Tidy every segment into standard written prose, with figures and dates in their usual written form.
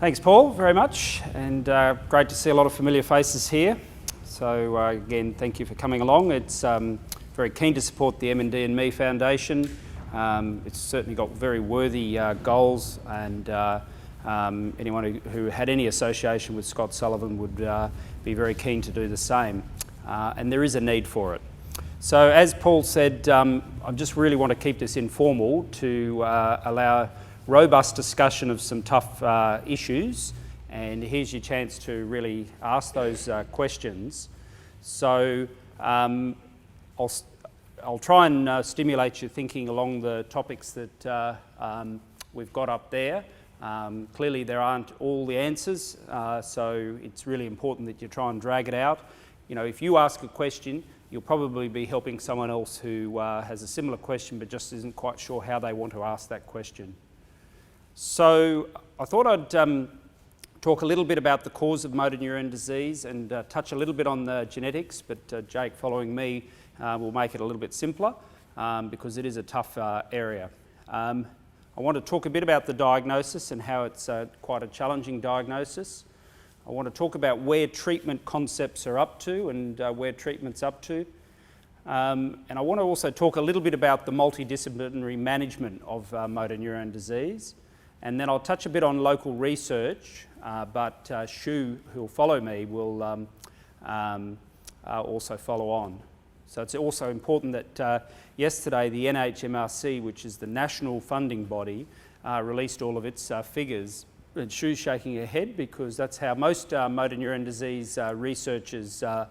Thanks, Paul, very much, and great to see a lot of familiar faces here. So again, thank you for coming along. It's very keen to support the MND and Me Foundation. It's certainly got very worthy goals, and anyone who had any association with Scott Sullivan would be very keen to do the same. And there is a need for it. So as Paul said, I just really want to keep this informal to allow robust discussion of some tough issues, and here's your chance to really ask those questions. So I'll try and stimulate your thinking along the topics that we've got up there. Clearly there aren't all the answers, so it's really important that you try and drag it out. You know, if you ask a question, you'll probably be helping someone else who has a similar question but just isn't quite sure how they want to ask that question. So I thought I'd talk a little bit about the cause of motor neuron disease and touch a little bit on the genetics, but Jake, following me, will make it a little bit simpler because it is a tough area. I want to talk a bit about the diagnosis and how it's quite a challenging diagnosis. I want to talk about where treatment concepts are up to and where treatment's up to. And I want to also talk a little bit about the multidisciplinary management of motor neuron disease. And then I'll touch a bit on local research, but Shu, who'll follow me, will also follow on. So it's also important that yesterday the NHMRC, which is the national funding body, released all of its figures. And Shu's shaking her head because that's how most motor neuron disease researchers, that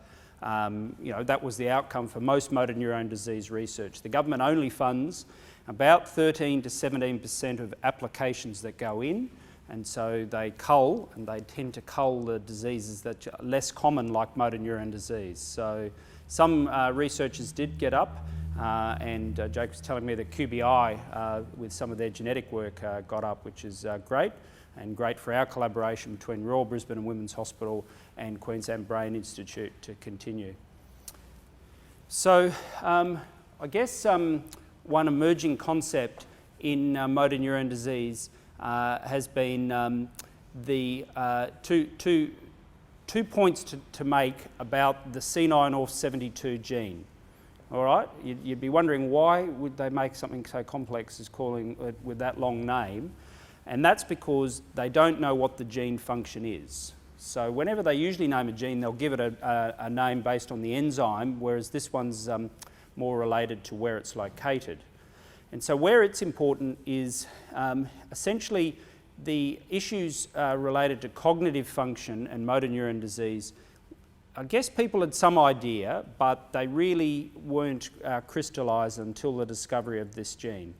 was the outcome for most motor neuron disease research. The government only funds about 13 to 17% of applications that go in, and so they cull, and they tend to cull the diseases that are less common, like motor neuron disease. So some researchers did get up, and Jake was telling me that QBI, with some of their genetic work, got up, which is great, and great for our collaboration between Royal Brisbane and Women's Hospital and Queensland Brain Institute to continue. So I guess one emerging concept in motor neuron disease has been the two points to make about the C9orf72 gene. All right, you'd be wondering why would they make something so complex as calling it with that long name, and that's because they don't know what the gene function is. So whenever they usually name a gene, they'll give it a name based on the enzyme, whereas this one's more related to where it's located. And so where it's important is essentially the issues related to cognitive function and motor neuron disease. I guess people had some idea, but they really weren't crystallised until the discovery of this gene.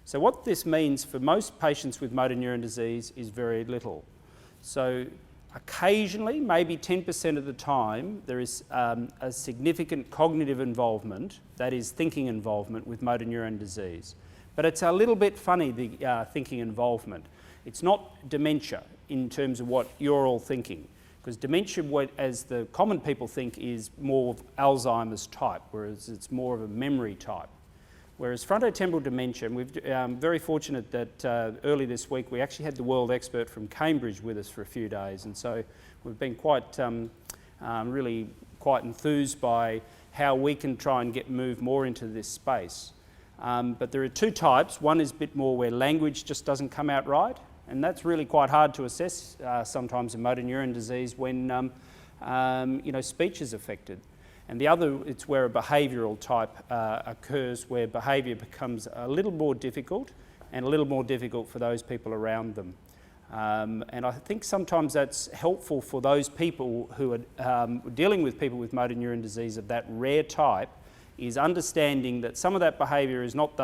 So what this means for most patients with motor neuron disease is very little. So occasionally, maybe 10% of the time, there is a significant cognitive involvement, that is thinking involvement with motor neuron disease. But it's a little bit funny, the thinking involvement. It's not dementia in terms of what you're all thinking, because dementia, as the common people think, is more of Alzheimer's type, whereas it's more of a memory type. Whereas frontotemporal dementia, and we're very fortunate that early this week we actually had the world expert from Cambridge with us for a few days, and so we've been quite, really quite enthused by how we can try and move more into this space. But there are two types. One is a bit more where language just doesn't come out right, and that's really quite hard to assess sometimes in motor neuron disease when speech is affected. And the other, it's where a behavioural type occurs, where behaviour becomes a little more difficult and a little more difficult for those people around them. And I think sometimes that's helpful for those people who are dealing with people with motor neuron disease of that rare type, is understanding that some of that behaviour is not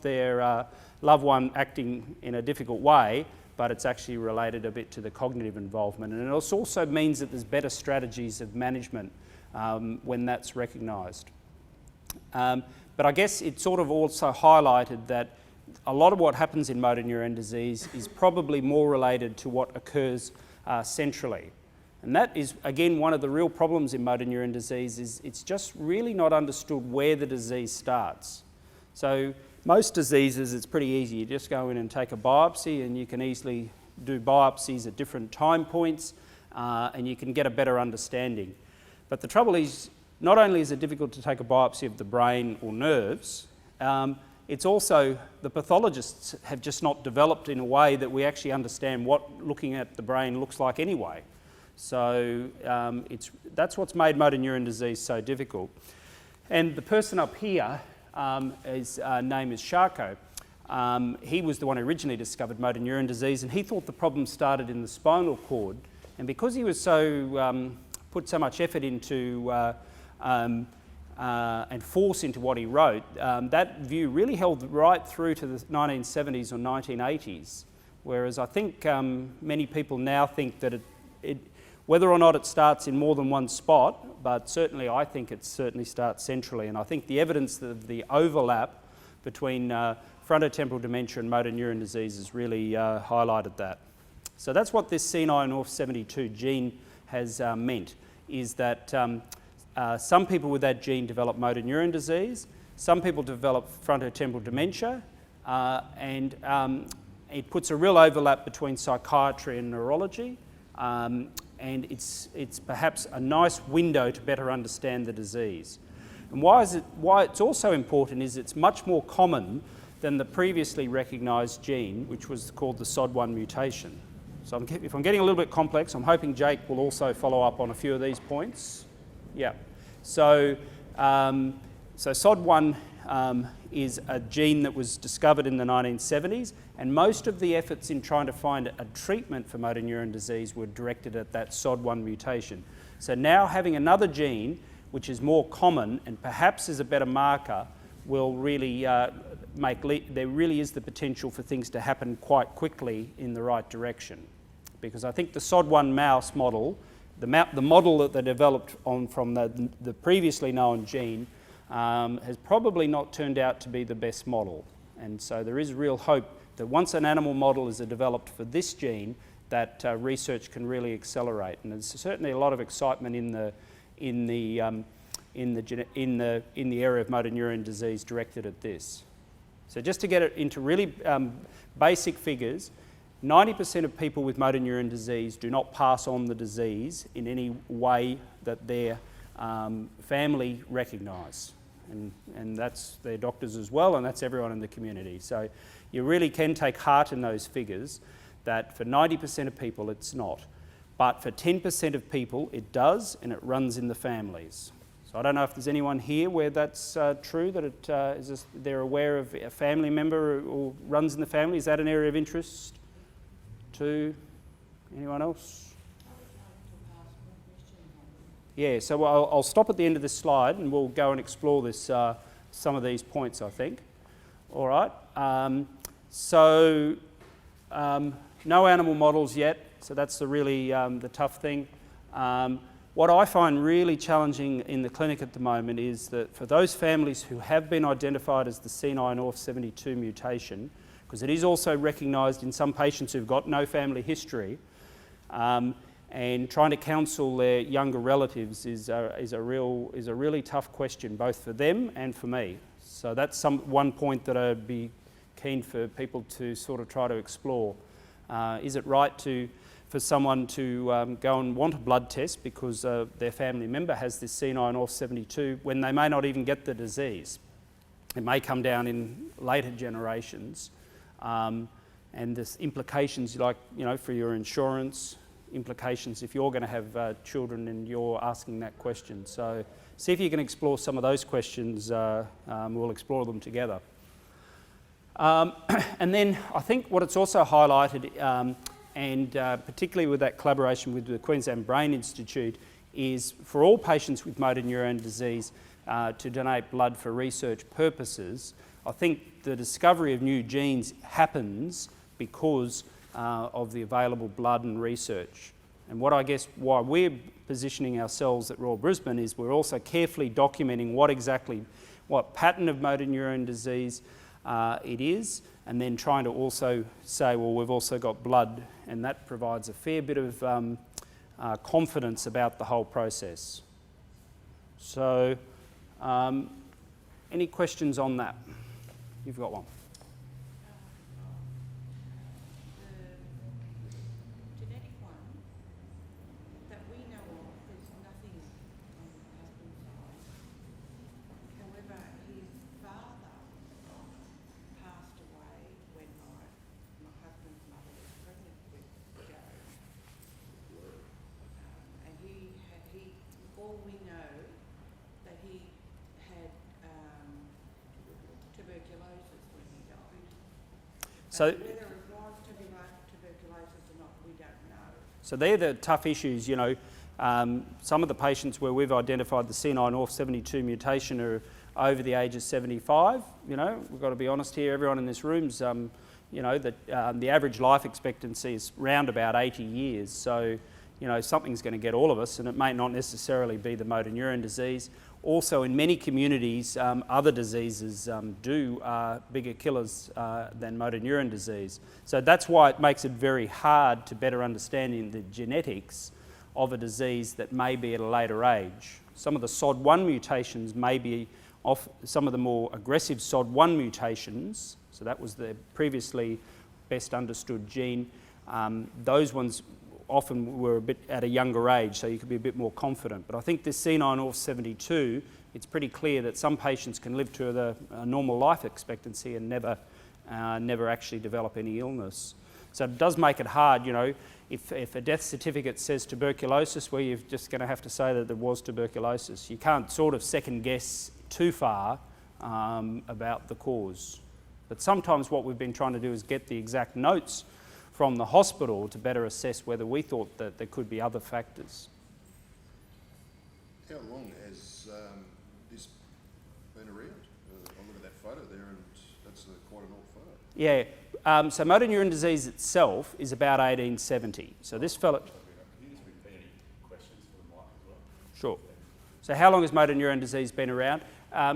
their loved one acting in a difficult way, but it's actually related a bit to the cognitive involvement. And it also means that there's better strategies of management when that's recognised. But I guess it sort of also highlighted that a lot of what happens in motor neuron disease is probably more related to what occurs centrally. And that is, again, one of the real problems in motor neuron disease is it's just really not understood where the disease starts. So most diseases, it's pretty easy. You just go in and take a biopsy and you can easily do biopsies at different time points, and you can get a better understanding. But the trouble is, not only is it difficult to take a biopsy of the brain or nerves, it's also the pathologists have just not developed in a way that we actually understand what looking at the brain looks like anyway. So that's what's made motor neuron disease so difficult. And the person up here, his name is Charcot. He was the one who originally discovered motor neuron disease, and he thought the problem started in the spinal cord. And because he was so put so much effort into and force into what he wrote, that view really held right through to the 1970s or 1980s. Whereas I think many people now think that whether or not it starts in more than one spot, but certainly I think it certainly starts centrally. And I think the evidence of the overlap between frontotemporal dementia and motor neuron disease has really highlighted that. So that's what this C9orf72 gene has meant, is that some people with that gene develop motor neuron disease, some people develop frontotemporal dementia, and it puts a real overlap between psychiatry and neurology. And it's perhaps a nice window to better understand the disease. And why it's also important is it's much more common than the previously recognised gene, which was called the SOD1 mutation. So if I'm getting a little bit complex, I'm hoping Jake will also follow up on a few of these points. Yeah. So SOD1 is a gene that was discovered in the 1970s, and most of the efforts in trying to find a treatment for motor neuron disease were directed at that SOD1 mutation. So now having another gene, which is more common and perhaps is a better marker, will really there really is the potential for things to happen quite quickly in the right direction. Because I think the SOD1 mouse model, the model that they developed from the previously known gene, has probably not turned out to be the best model. And so there is real hope that once an animal model is developed for this gene, that research can really accelerate. And there's certainly a lot of excitement in the area of motor neuron disease directed at this. So just to get it into really basic figures, 90% of people with motor neuron disease do not pass on the disease in any way that their family recognise. And that's their doctors as well, and that's everyone in the community. So you really can take heart in those figures that for 90% of people it's not. But for 10% of people it does, and it runs in the families. So I don't know if there's anyone here where that's true, that they're aware of a family member who runs in the family. Is that an area of interest to anyone else? Yeah, so I'll stop at the end of this slide and we'll go and explore this, some of these points, I think. All right. No animal models yet, so that's the tough thing. What I find really challenging in the clinic at the moment is that for those families who have been identified as the C9orf72 mutation, because it is also recognised in some patients who've got no family history, and trying to counsel their younger relatives is a really tough question, both for them and for me. So that's one point that I'd be keen for people to sort of try to explore. Is it right for someone to go and want a blood test because their family member has this C9orf72 when they may not even get the disease? It may come down in later generations, and there's implications for your insurance, implications if you're going to have children and you're asking that question. So see if you can explore some of those questions. We'll explore them together. And then I think what it's also highlighted, and particularly with that collaboration with the Queensland Brain Institute, is for all patients with motor neuron disease to donate blood for research purposes. I think the discovery of new genes happens because of the available blood and research. And why we're positioning ourselves at Royal Brisbane is we're also carefully documenting what pattern of motor neuron disease it is, and then trying to also say, well, we've also got blood, and that provides a fair bit of confidence about the whole process. So, any questions on that? You've got one. So whether it was tuberculosis or not, we don't know. So they're the tough issues, you know. Some of the patients where we've identified the C9orf72 mutation are over the age of 75. You know, we've got to be honest here, everyone in this room's, you know, that the average life expectancy is round about 80 years. So, you know, something's going to get all of us, and it may not necessarily be the motor neuron disease. Also, in many communities, other diseases are bigger killers than motor neuron disease. So that's why it makes it very hard to better understand the genetics of a disease that may be at a later age. Some of the SOD1 mutations may be off, some of the more aggressive SOD1 mutations, so that was the previously best understood gene, those ones often were a bit at a younger age, so you could be a bit more confident. But I think this C9orf72, it's pretty clear that some patients can live to a normal life expectancy and never actually develop any illness. So it does make it hard, you know, if a death certificate says tuberculosis, well, you're just going to have to say that there was tuberculosis. You can't sort of second guess too far about the cause. But sometimes what we've been trying to do is get the exact notes from the hospital to better assess whether we thought that there could be other factors. How long has this been around? I look at that photo there and that's quite an old photo. Yeah, so motor neuron disease itself is about 1870. So this fellow... Can you just repeat any questions for the mic as well? Sure. So how long has motor neuron disease been around?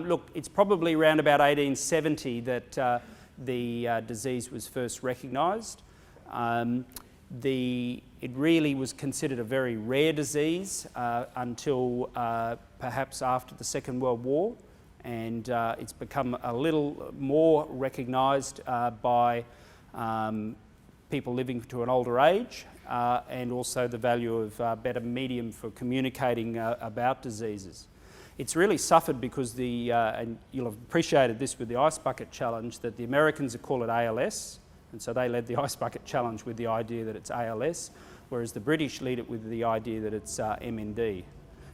Look, it's probably around about 1870 that the disease was first recognised. It really was considered a very rare disease until perhaps after the Second World War, and it's become a little more recognised by people living to an older age, and also the value of better medium for communicating about diseases. It's really suffered because and you'll have appreciated this with the Ice Bucket Challenge, that the Americans call it ALS, and so they led the Ice Bucket Challenge with the idea that it's ALS, whereas the British lead it with the idea that it's MND.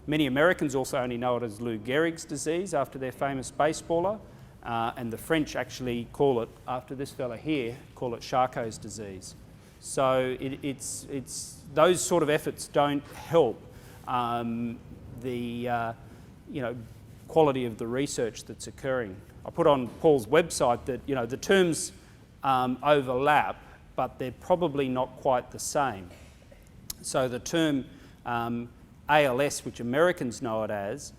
Many Americans also only know it as Lou Gehrig's disease after their famous baseballer, and the French actually call it, after this fella here, call it Charcot's disease. So it's those sort of efforts don't help the quality of the research that's occurring. I put on Paul's website that, you know, the terms overlap, but they're probably not quite the same. So the term ALS, which Americans know it as,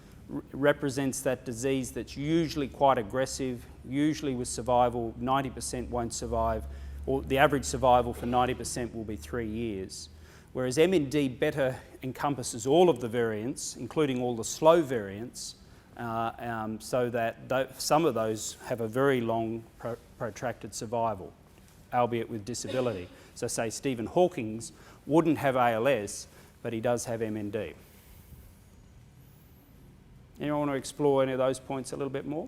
represents that disease that's usually quite aggressive, usually with survival, 90% won't survive, or the average survival for 90% will be 3 years. Whereas MND better encompasses all of the variants, including all the slow variants, so that some of those have a very long protracted survival, albeit with disability. So say Stephen Hawking's wouldn't have ALS, but he does have MND. Anyone want to explore any of those points a little bit more?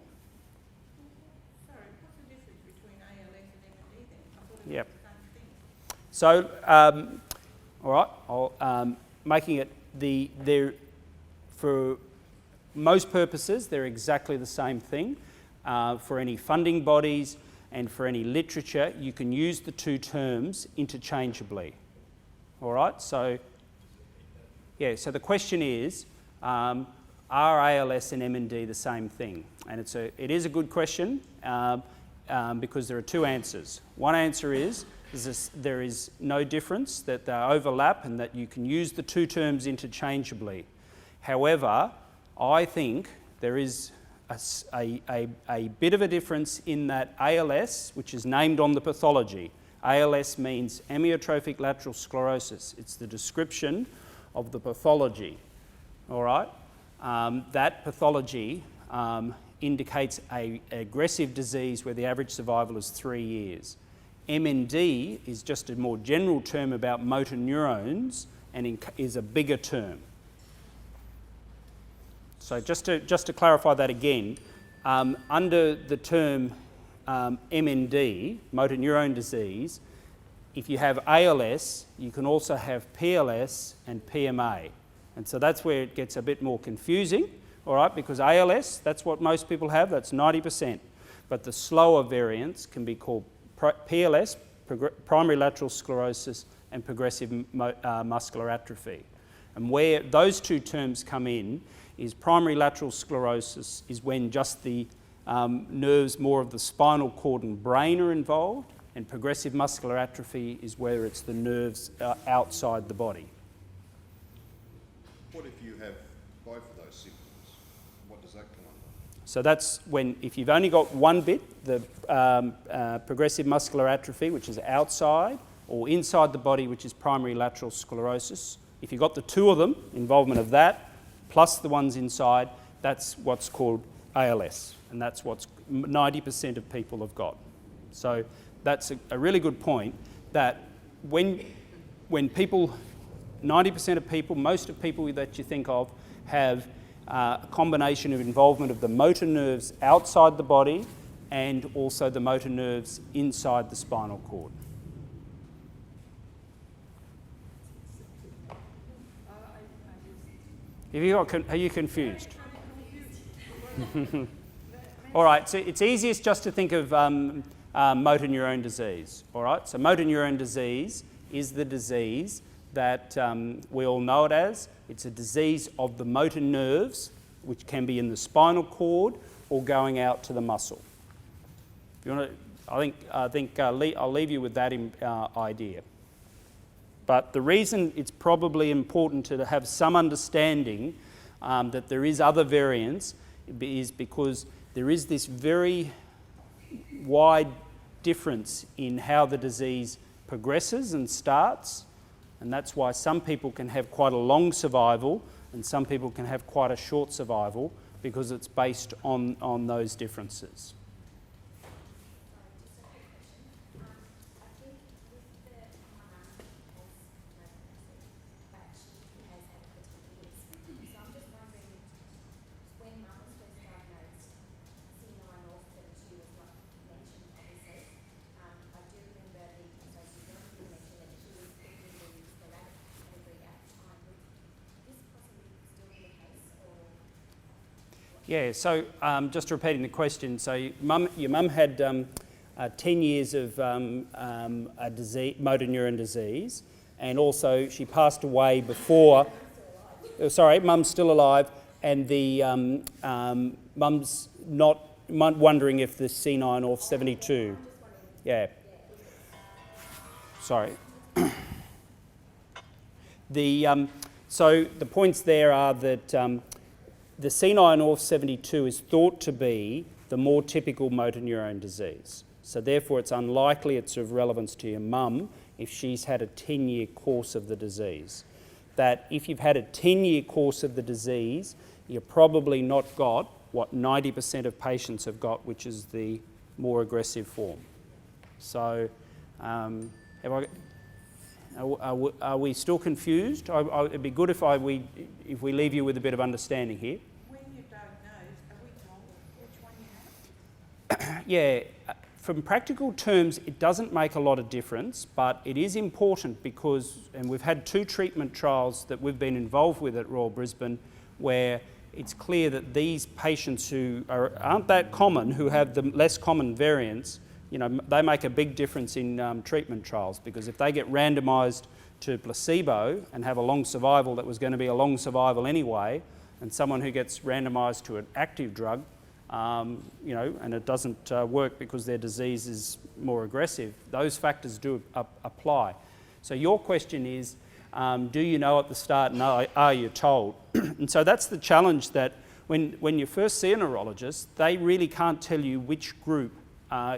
Sorry, what's the difference between ALS and MND then? I thought it was Yep. the same thing. So, all right, making it for most purposes, they're exactly the same thing. For any funding bodies and for any literature, you can use the two terms interchangeably. All right, so yeah, so the question is, are ALS and MND the same thing? And it is a good question because there are two answers. One answer is there is no difference, that they overlap and that you can use the two terms interchangeably. However, I think there is a bit of a difference in that ALS, which is named on the pathology. ALS means amyotrophic lateral sclerosis. It's the description of the pathology, all right? That pathology indicates an aggressive disease where the average survival is 3 years. MND is just a more general term about motor neurons and is a bigger term. So just to clarify that again, under the term MND, motor neuron disease, if you have ALS, you can also have PLS and PMA. And so that's where it gets a bit more confusing, all right, because ALS, that's what most people have, that's 90%. But the slower variants can be called PLS, primary lateral sclerosis, and progressive muscular atrophy. And where those two terms come in is primary lateral sclerosis is when just the nerves more of the spinal cord and brain are involved, and progressive muscular atrophy is where it's the nerves outside the body. What if you have both of those symptoms? What does that come under? So that's when, if you've only got one bit, the progressive muscular atrophy, which is outside, or inside the body, which is primary lateral sclerosis. If you've got the two of them, involvement of that, plus the ones inside, that's what's called ALS, and that's what 90% of people have got. So that's a really good point, that when people, 90% of people, most of people that you think of, have a combination of involvement of the motor nerves outside the body and also the motor nerves inside the spinal cord. Are you confused? All right, so it's easiest just to think of motor neurone disease. All right, so motor neurone disease is the disease that we all know it as. It's a disease of the motor nerves, which can be in the spinal cord or going out to the muscle. If you want to, I think I'll leave you with that idea. But the reason it's probably important to have some understanding that there is other variants is because there is this very wide difference in how the disease progresses and starts, and that's why some people can have quite a long survival and some people can have quite a short survival, because it's based on those differences. Yeah, so just repeating the question, so your mum had 10 years of a disease, motor neuron disease, and also she passed away before, mum's still alive, and the mum's not wondering if the C9orf72, yeah, sorry. So the points there are that the C9orf72 is thought to be the more typical motor neurone disease. So therefore it's unlikely it's of relevance to your mum if she's had a 10-year course of the disease. That if you've had a 10-year course of the disease, you've probably not got what 90% of patients have got, which is the more aggressive form. So are we still confused? It'd be good if we leave you with a bit of understanding here. When you're diagnosed, are we told which one you have? Yeah, from practical terms, it doesn't make a lot of difference, but it is important because, and we've had 2 treatment trials that we've been involved with at Royal Brisbane, where it's clear that these patients who aren't that common, who have the less common variants, you know, they make a big difference in treatment trials, because if they get randomised to placebo and have a long survival that was going to be a long survival anyway, and someone who gets randomised to an active drug, you know, and it doesn't work because their disease is more aggressive, those factors do apply. So your question is, do you know at the start, and are you told? And so that's the challenge, that when you first see a neurologist, they really can't tell you which group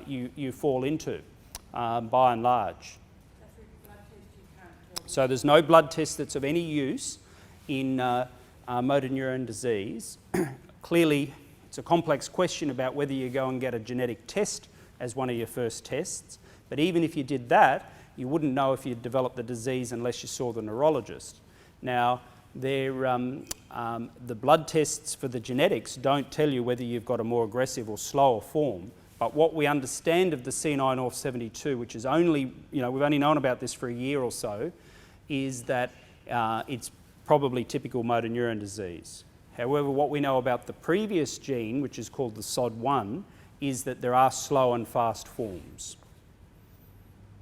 you fall into, by and large. So there's no blood test that's of any use in motor neurone disease. Clearly, it's a complex question about whether you go and get a genetic test as one of your first tests, but even if you did that, you wouldn't know if you'd developed the disease unless you saw the neurologist. Now, the blood tests for the genetics don't tell you whether you've got a more aggressive or slower form. But what we understand of the C9orf72, which is only, you know, we've only known about this for a year or so, is that it's probably typical motor neuron disease. However, what we know about the previous gene, which is called the SOD1, is that there are slow and fast forms.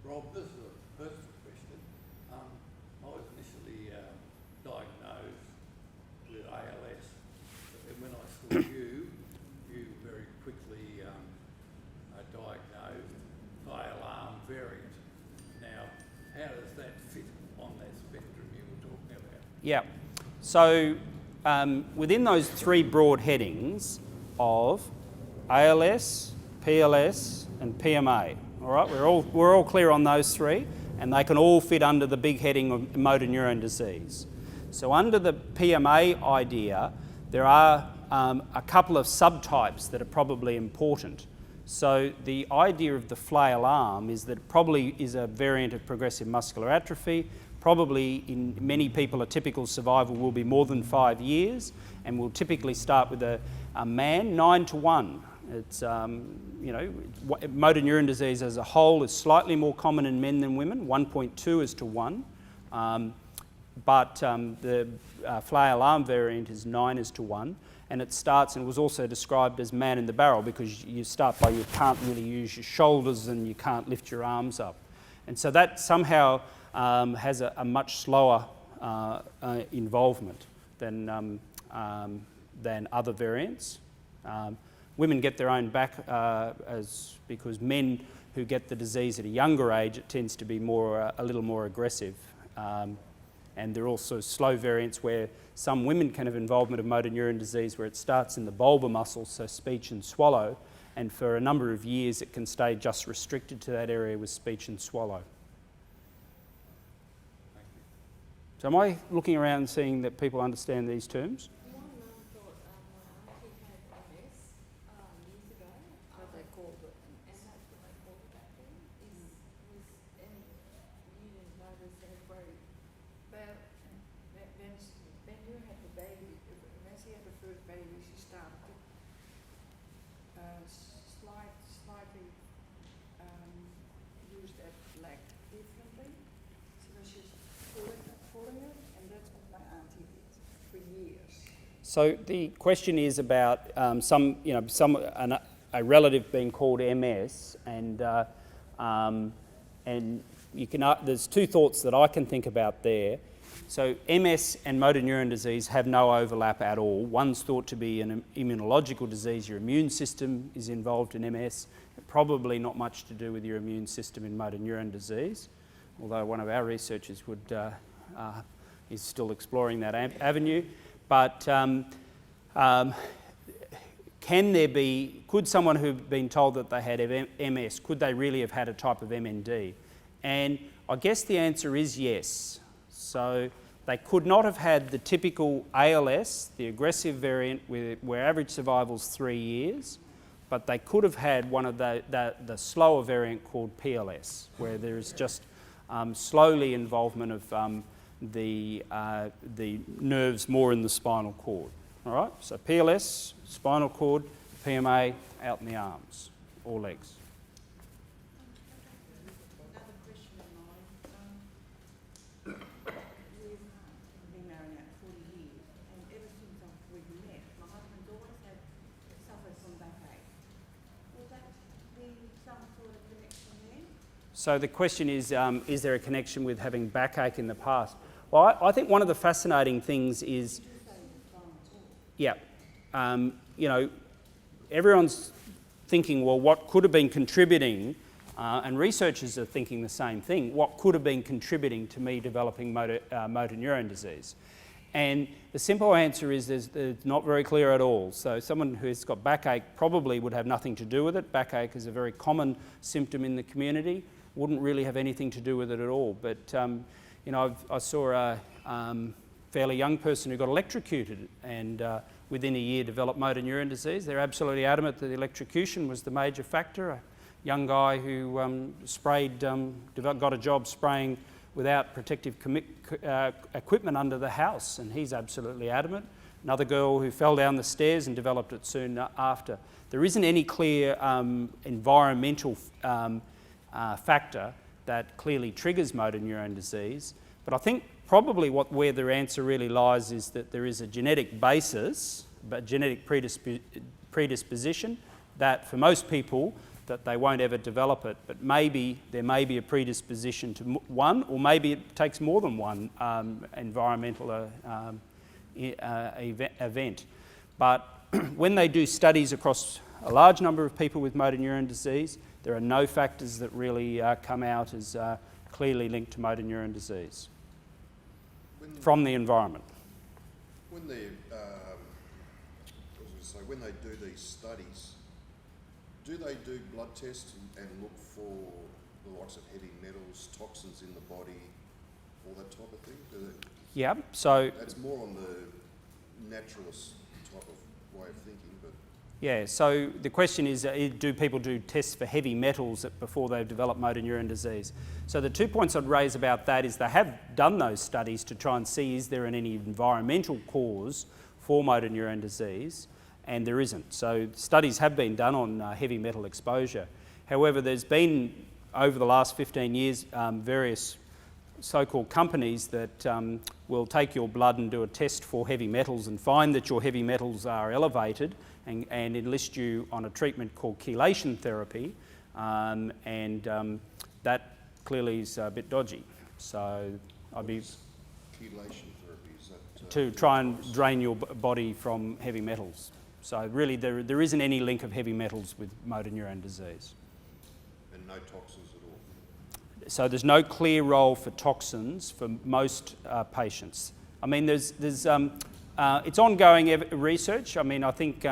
Rob, this is a personal question. I was initially diagnosed with ALS, and when I saw you very quickly diagnosed high alarm variant. Now, how does that fit on that spectrum you were talking about? Yeah. So within those three broad headings of ALS, PLS, and PMA, all right, we're all clear on those three, and they can all fit under the big heading of motor neuron disease. So under the PMA idea, there are a couple of subtypes that are probably important. So the idea of the flail arm is that it probably is a variant of progressive muscular atrophy. Probably in many people a typical survival will be more than 5 years, and will typically start with a man 9-to-1. It's, motor neuron disease as a whole is slightly more common in men than women, 1.2 is to 1. But the flail arm variant is 9 is to 1. And it starts, and was also described as man in the barrel, because you start by you can't really use your shoulders and you can't lift your arms up. And so that somehow has a much slower involvement than other variants. Women get their own back because men who get the disease at a younger age, it tends to be a little more aggressive. And there are also slow variants where some women can have involvement of motor neuron disease where it starts in the bulbar muscle, so speech and swallow, and for a number of years it can stay just restricted to that area with speech and swallow. So am I looking around and seeing that people understand these terms? One thought my auntie had MS years ago, what they called it, and that's what they called it back then, and you didn't notice they had very bad, when you had the baby, when she had the first baby, she started to slightly use that leg differently, so she's pulling it, and that's what my auntie did for years. So the question is about a relative being called MS, and you can there's two thoughts that I can think about there. So MS and motor neuron disease have no overlap at all. One's thought to be an immunological disease. Your immune system is involved in MS. Probably not much to do with your immune system in motor neuron disease, although one of our researchers is still exploring that avenue. But could someone who'd been told that they had MS, could they really have had a type of MND? And I guess the answer is yes. So they could not have had the typical ALS, the aggressive variant where average survival is 3 years, but they could have had one of the slower variant called PLS, where there is just slowly involvement of the nerves more in the spinal cord. All right, so PLS, spinal cord, PMA, out in the arms or legs. Another question of mine. We've been married now 40 years, and ever since we've met, my husband's always suffered from backache. Will that be some sort of connection there? So the question is there a connection with having backache in the past? Well, I think one of the fascinating things is, everyone's thinking, well, what could have been contributing, and researchers are thinking the same thing, what could have been contributing to me developing motor neuron disease? And the simple answer is it's not very clear at all. So someone who's got backache probably would have nothing to do with it. Backache is a very common symptom in the community, wouldn't really have anything to do with it at all. But I saw a fairly young person who got electrocuted and within a year developed motor neuron disease. They're absolutely adamant that the electrocution was the major factor. A young guy who got a job spraying without protective equipment under the house, and he's absolutely adamant. Another girl who fell down the stairs and developed it soon after. There isn't any clear environmental factor that clearly triggers motor neuron disease, but I think probably where the answer really lies is that there is a genetic basis, but genetic predisposition, that for most people that they won't ever develop it, but maybe there may be a predisposition to one, or maybe it takes more than one environmental event. But when they do studies across a large number of people with motor neuron disease, there are no factors that really come out as clearly linked to motor neuron disease from the environment. When they, when they do these studies, do they do blood tests and look for the likes of heavy metals, toxins in the body, all that type of thing? Yeah, so... That's more on the naturalist type of way of thinking, but... Yeah, so the question is, do people do tests for heavy metals before they've developed motor neuron disease? So the 2 points I'd raise about that is they have done those studies to try and see is there any environmental cause for motor neuron disease, and there isn't. So studies have been done on heavy metal exposure. However, there's been, over the last 15 years, various so-called companies that will take your blood and do a test for heavy metals and find that your heavy metals are elevated and enlist you on a treatment called chelation therapy, that clearly is a bit dodgy. So I'd be... Chelation therapy, is that... to try and drain your body from heavy metals. So really there isn't any link of heavy metals with motor neuron disease. And no toxins at all? So there's no clear role for toxins for most patients. I mean, it's ongoing research. I mean, I think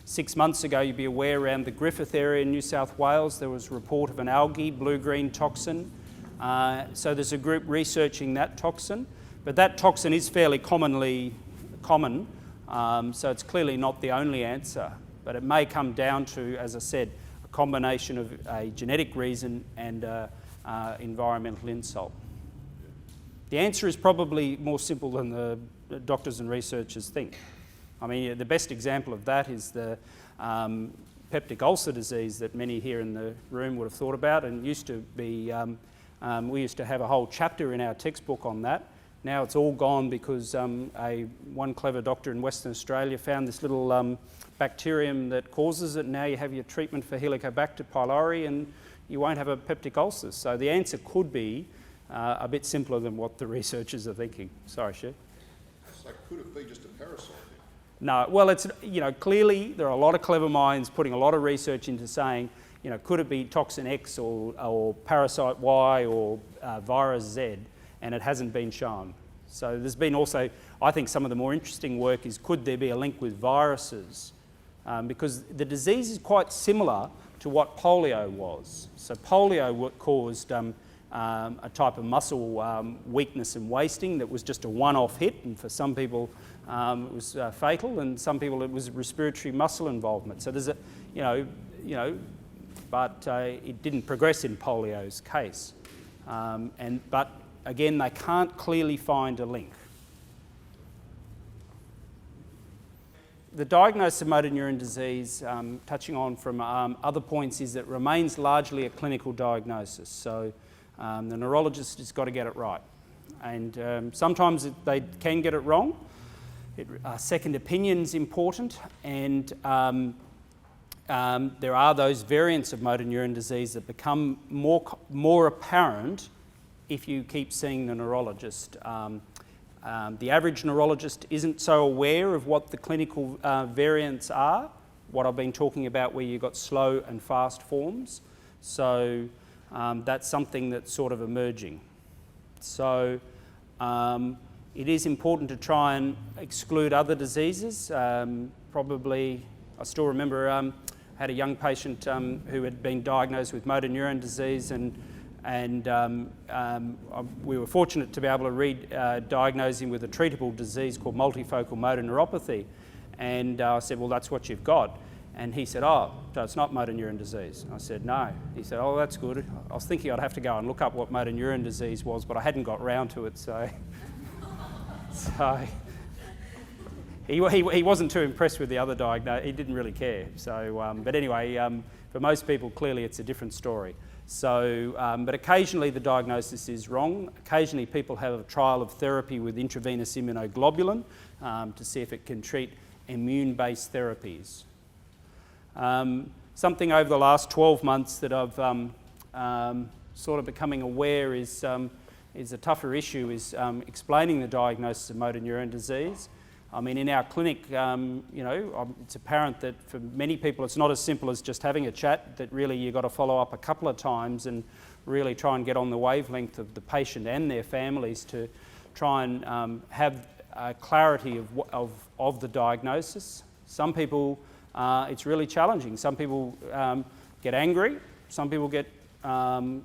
6 months ago, you'd be aware around the Griffith area in New South Wales, there was a report of an algae, blue-green toxin. So there's a group researching that toxin, but that toxin is fairly common, so it's clearly not the only answer. But it may come down to, as I said, a combination of a genetic reason and environmental insult. The answer is probably more simple than the doctors and researchers think. I mean, the best example of that is the peptic ulcer disease that many here in the room would have thought about, and used to be, we used to have a whole chapter in our textbook on that. Now it's all gone because one clever doctor in Western Australia found this little bacterium that causes it, and now you have your treatment for Helicobacter pylori and you won't have a peptic ulcer. So the answer could be a bit simpler than what the researchers are thinking. Sorry, Shiv. So could it be just a parasite then? No, well, it's, clearly there are a lot of clever minds putting a lot of research into saying, could it be toxin X or parasite Y or virus Z, and it hasn't been shown. So there's been also, I think some of the more interesting work is, could there be a link with viruses? Because the disease is quite similar to what polio was. So polio caused a type of muscle weakness and wasting that was just a one-off hit, and for some people it was fatal, and some people it was respiratory muscle involvement. So there's but it didn't progress in polio's case. But again, they can't clearly find a link. The diagnosis of motor neuron disease, touching on from other points, is that it remains largely a clinical diagnosis. So the neurologist has got to get it right. And sometimes they can get it wrong. Second opinion's important, and there are those variants of motor neuron disease that become more apparent if you keep seeing the neurologist. The average neurologist isn't so aware of what the clinical variants are, what I've been talking about where you've got slow and fast forms. So that's something that's sort of emerging. So it is important to try and exclude other diseases. Probably, I still remember I had a young patient who had been diagnosed with motor neuron disease, and we were fortunate to be able to diagnose him with a treatable disease called multifocal motor neuropathy. And I said, well, that's what you've got. And he said, oh, so it's not motor neuron disease. I said, no. He said, oh, that's good. I was thinking I'd have to go and look up what motor neuron disease was, but I hadn't got round to it, so... So he wasn't too impressed with the other diagnosis. He didn't really care. So, but anyway, for most people, clearly it's a different story. So, but occasionally the diagnosis is wrong. Occasionally people have a trial of therapy with intravenous immunoglobulin to see if it can treat immune-based therapies. something over the last 12 months that I've sort of becoming aware is a tougher issue is explaining the diagnosis of motor neurone disease. I mean, in our clinic, it's apparent that for many people it's not as simple as just having a chat, that really you've got to follow up a couple of times and really try and get on the wavelength of the patient and their families to try and have clarity of the diagnosis. Some people, it's really challenging. Some people get angry, some people get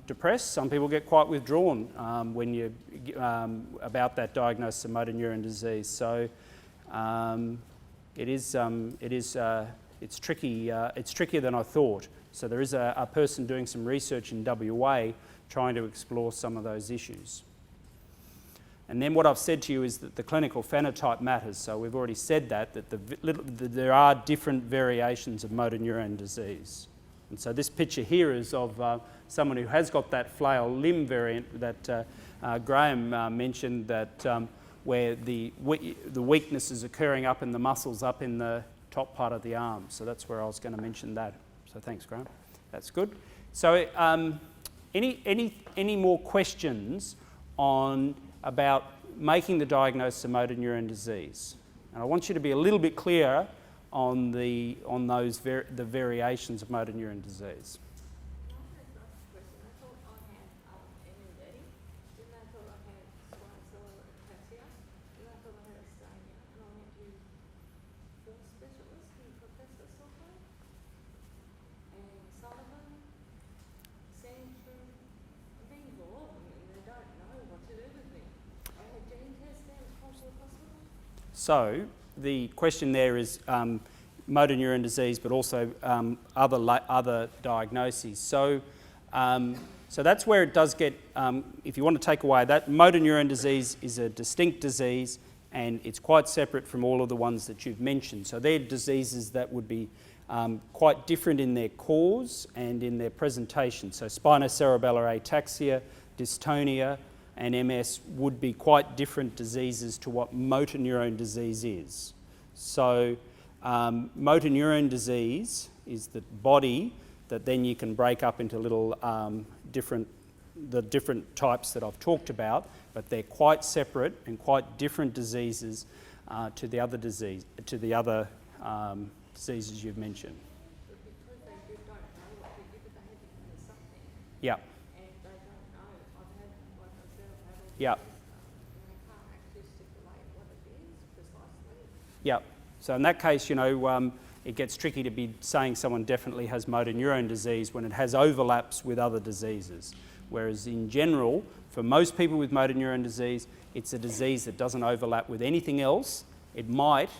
depressed, some people get quite withdrawn when you about that diagnosis of motor neurone disease. So it's tricky. It's trickier than I thought. So there is a person doing some research in WA trying to explore some of those issues. And then what I've said to you is that the clinical phenotype matters. So we've already said that there are different variations of motor neurone disease. And so this picture here is of someone who has got that flail limb variant that Graham mentioned, that where the weakness is occurring up in the muscles up in the top part of the arm. So that's where I was going to mention that. So thanks, Graham. That's good. So any more questions about making the diagnosis of motor neurone disease? And I want you to be a little bit clearer on the variations of motor neurone disease. So the question there is motor neurone disease, but also other diagnoses. So that's where it does get. If you want to take away that, motor neurone disease is a distinct disease, and it's quite separate from all of the ones that you've mentioned. So they're diseases that would be quite different in their cause and in their presentation. So spinocerebellar ataxia, dystonia, and MS would be quite different diseases to what motor neurone disease is. So motor neurone disease is the body that then you can break up into little different types that I've talked about, but they're quite separate and quite different diseases to the other diseases you've mentioned. Yeah. Yeah. Yeah. So in that case, it gets tricky to be saying someone definitely has motor neurone disease when it has overlaps with other diseases. Whereas in general, for most people with motor neurone disease, it's a disease that doesn't overlap with anything else. It might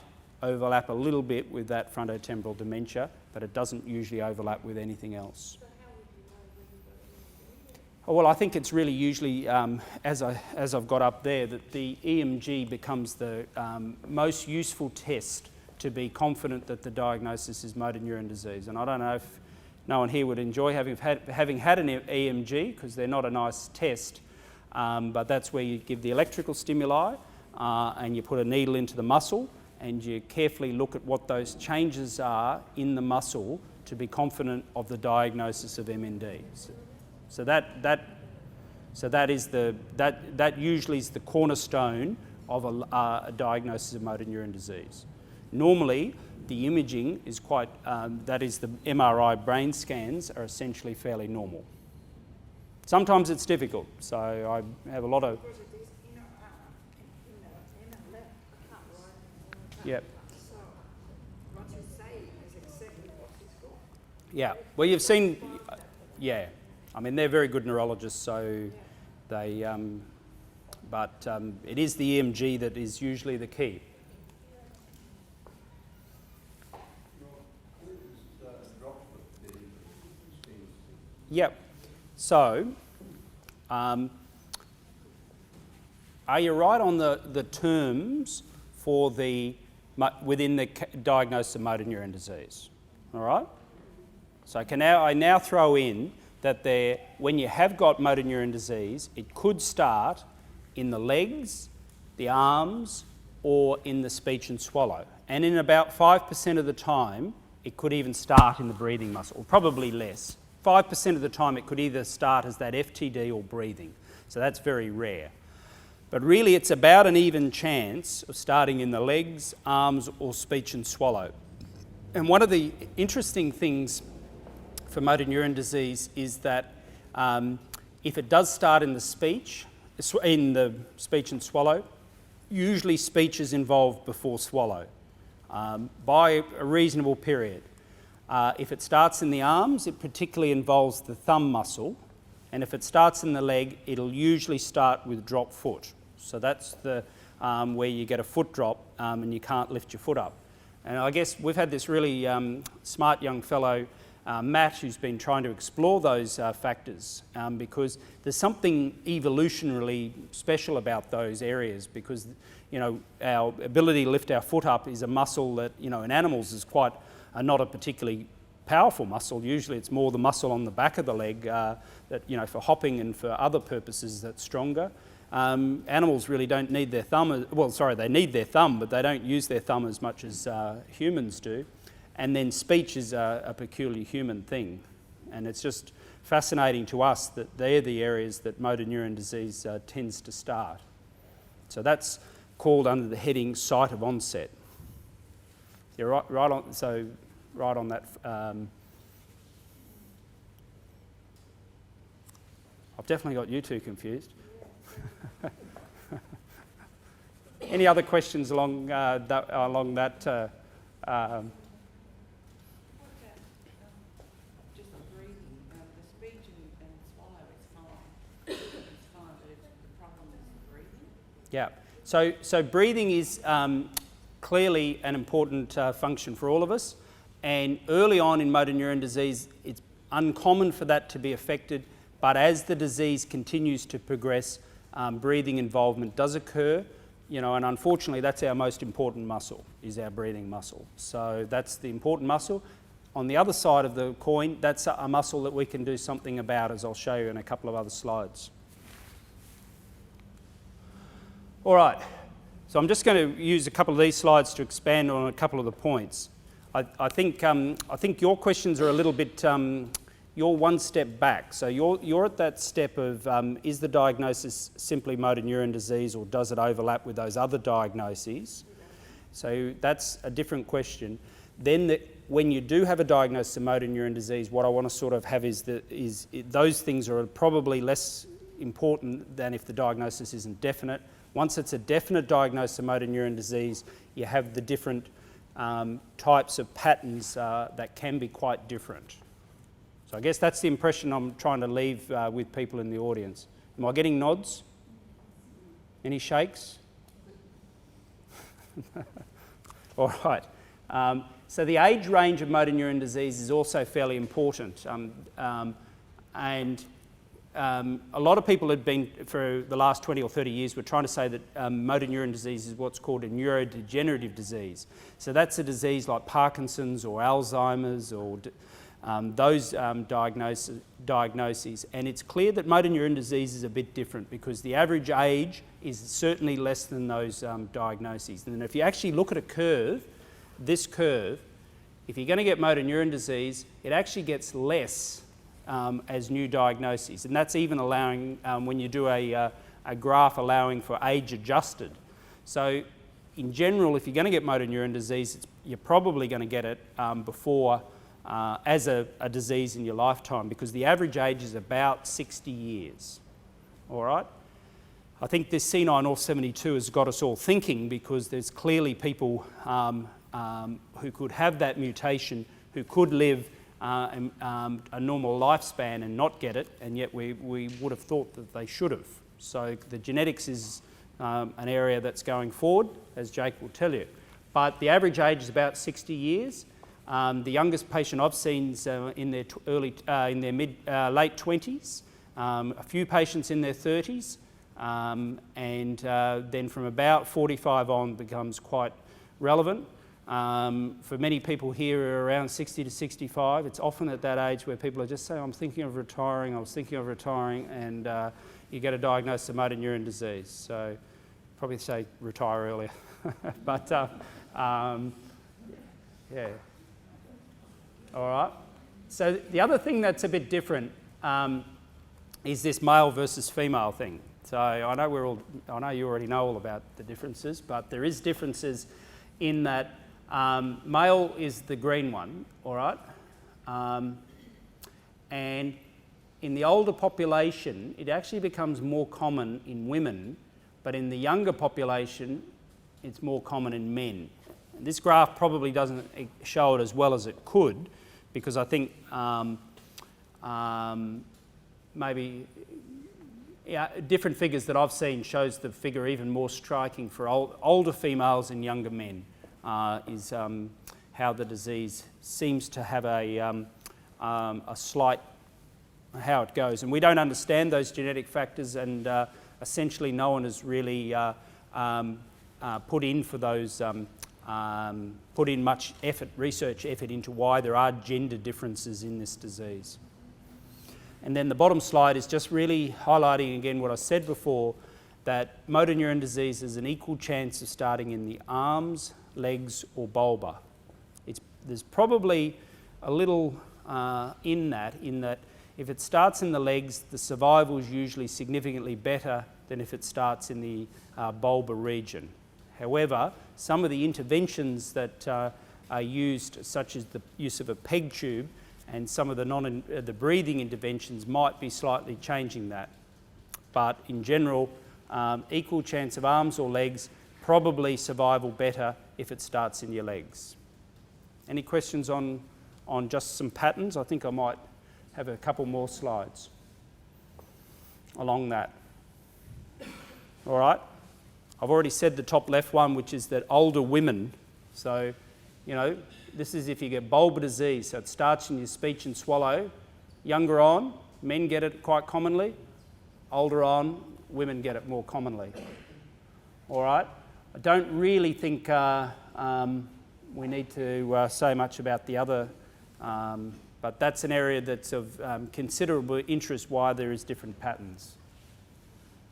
overlap a little bit with that frontotemporal dementia, but it doesn't usually overlap with anything else. Well, I think it's really usually, as I've got up there, that the EMG becomes the most useful test to be confident that the diagnosis is motor neurone disease. And I don't know if no one here would enjoy having had an EMG, because they're not a nice test, but that's where you give the electrical stimuli and you put a needle into the muscle and you carefully look at what those changes are in the muscle to be confident of the diagnosis of MND. So that usually is the cornerstone of a diagnosis of motor neurone disease. Normally, the imaging is quite, that is the MRI brain scans are essentially fairly normal. Sometimes it's difficult, so I have a lot of... Yep. Yeah, well you've seen, yeah. I mean, they're very good neurologists, so they, but it is the EMG that is usually the key. Yep. So, are you right on the terms for within the diagnosis of motor neurone disease? All right? So I now throw in that when you have got motor neurone disease, it could start in the legs, the arms, or in the speech and swallow. And in about 5% of the time, it could even start in the breathing muscle, or probably less. 5% of the time it could either start as that FTD or breathing. So that's very rare. But really it's about an even chance of starting in the legs, arms, or speech and swallow. And one of the interesting things for motor neuron disease is that if it does start in the speech and swallow, usually speech is involved before swallow by a reasonable period. If it starts in the arms, it particularly involves the thumb muscle, and if it starts in the leg, it'll usually start with drop foot. So that's the where you get a foot drop and you can't lift your foot up. And I guess we've had this really smart young fellow, Matt, who's been trying to explore those factors because there's something evolutionarily special about those areas, because our ability to lift our foot up is a muscle that in animals is quite not a particularly powerful muscle. Usually it's more the muscle on the back of the leg that for hopping and for other purposes that's stronger. Animals really don't need their thumb. They need their thumb, but they don't use their thumb as much as humans do. And then speech is a peculiarly human thing. And it's just fascinating to us that they're the areas that motor neuron disease tends to start. So that's called under the heading site of onset. You're right on that. I've definitely got you two confused. Any other questions along that? What about just the breathing? The speech and swallow is fine. It's fine, but the problem is the breathing. Yeah. So breathing is clearly an important function for all of us. And early on in motor neuron disease, it's uncommon for that to be affected. But as the disease continues to progress, breathing involvement does occur. And unfortunately, that's our most important muscle, is our breathing muscle. So that's the important muscle. On the other side of the coin, that's a muscle that we can do something about, as I'll show you in a couple of other slides. All right, so I'm just going to use a couple of these slides to expand on a couple of the points. I think your questions are a little bit, you're one step back. So you're at that step of, is the diagnosis simply motor neuron disease, or does it overlap with those other diagnoses? So that's a different question. Then when you do have a diagnosis of motor neuron disease, what I want to sort of have is those things are probably less important than if the diagnosis isn't definite. Once it's a definite diagnosis of motor neuron disease, you have the different types of patterns that can be quite different. So I guess that's the impression I'm trying to leave with people in the audience. Am I getting nods? Any shakes? All right. So the age range of motor neuron disease is also fairly important. A lot of people had been, for the last 20 or 30 years, were trying to say that motor neuron disease is what's called a neurodegenerative disease. So that's a disease like Parkinson's or Alzheimer's or those diagnoses. And it's clear that motor neuron disease is a bit different, because the average age is certainly less than those diagnoses. And if you actually look at a curve, this curve, if you're going to get motor neuron disease, it actually gets less as new diagnoses, and that's even allowing when you do a graph allowing for age adjusted. So in general, if you're going to get motor neuron disease, you're probably going to get it before as a disease in your lifetime, because the average age is about 60 years. All right? I think this C9orf72 has got us all thinking, because there's clearly people who could have that mutation, who could live a normal lifespan and not get it, and yet we would have thought that they should have. So the genetics is an area that's going forward, as Jake will tell you. But the average age is about 60 years. The youngest patient I've seen is in their late 20s. A few patients in their 30s, and then from about 45 on becomes quite relevant. For many people here who are around 60 to 65, it's often at that age where people are just saying, I was thinking of retiring, and you get a diagnosis of motor neuron disease. So probably say retire earlier. But yeah. All right. So the other thing that's a bit different is this male versus female thing. So I know you already know all about the differences, but there is differences in that male is the green one, all right? And in the older population, it actually becomes more common in women, but in the younger population, it's more common in men. And this graph probably doesn't show it as well as it could, because I think maybe different figures that I've seen shows the figure even more striking for older females and younger men, is how the disease seems to have a slight, how it goes. And we don't understand those genetic factors, and essentially no one has really put in for those, put in much effort, research effort into why there are gender differences in this disease. And then the bottom slide is just really highlighting again what I said before, that motor neuron disease has an equal chance of starting in the arms, legs or bulbar. There's probably a little in that if it starts in the legs, the survival is usually significantly better than if it starts in the bulbar region. However, some of the interventions that are used, such as the use of a PEG tube, and some of the breathing interventions might be slightly changing that. But in general, equal chance of arms or legs, probably survival better if it starts in your legs. Any questions on just some patterns? I think I might have a couple more slides along that. All right. I've already said the top left one, which is that older women, so, you know, this is if you get bulbar disease, so it starts in your speech and swallow. Younger on, men get it quite commonly. Older on, women get it more commonly. All right. I don't really think we need to say much about the other, but that's an area that's of considerable interest why there is different patterns.